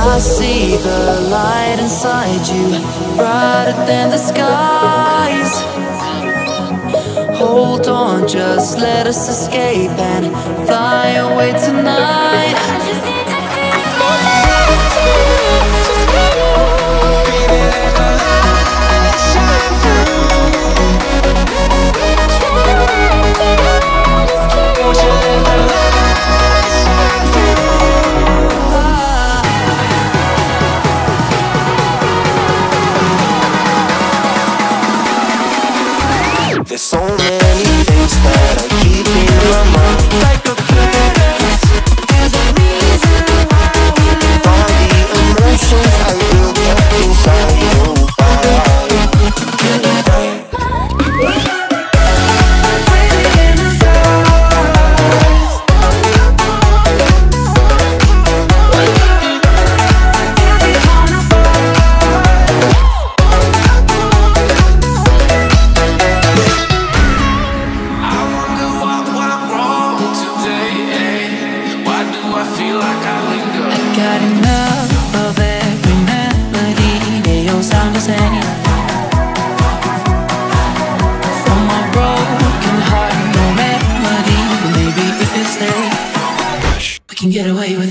I see the light inside you, brighter than the skies. Hold on, just let us escape and fly away tonight. There's so many things that I keep in my mind, like a past. There's a reason why all the emotions I built up inside you. Got enough of every melody, they all sound the same. From my broken heart, no remedy. But maybe if you stay, we can get away with it.